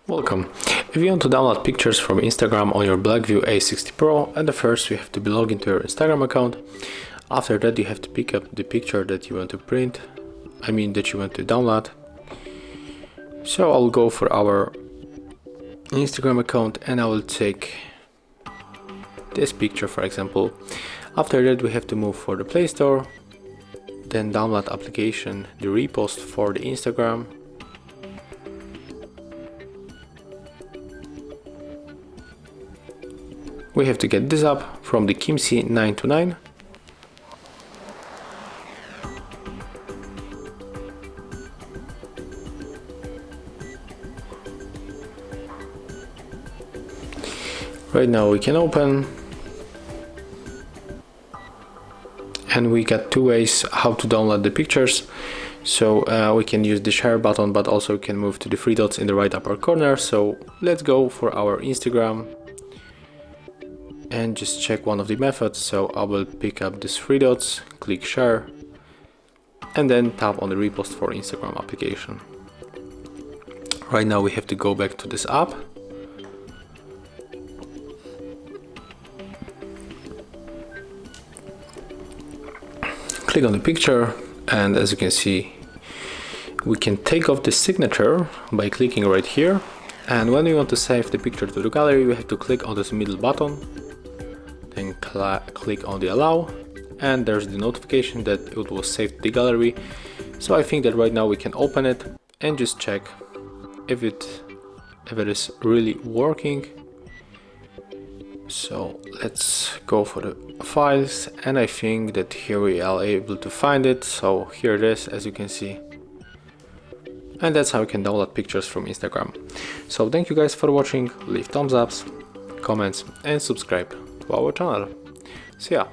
Welcome. If you want to download pictures from Instagram on your Blackview A60 Pro, at the first you have to be logged into your Instagram account. After that you have to pick up the picture that you want to that you want to download. So I'll go for our Instagram account and I will take this picture, for example. After that we have to move for the Play Store, then download application, the repost for the Instagram. We have to get this up from the Kimsey 929. Right now we can open, and we got two ways how to download the pictures. So we can use the share button, but also can move to the three dots in the right upper corner. So let's go for our Instagram and just check one of the methods. So I will pick up these three dots, click share, and then tap on the repost for Instagram application. Right now we have to go back to this app. Click on the picture, and as you can see, we can take off the signature by clicking right here. And when we want to save the picture to the gallery, we have to click on this middle button, then click on the allow, and there's the notification that it was saved to the gallery. So I think that right now we can open it and just check if it is really working. So let's go for the files, and I think that here we are able to find it. So here it is, as you can see, and that's how you can download pictures from Instagram. So thank you guys for watching. Leave thumbs ups, comments, and subscribe to our channel. See ya.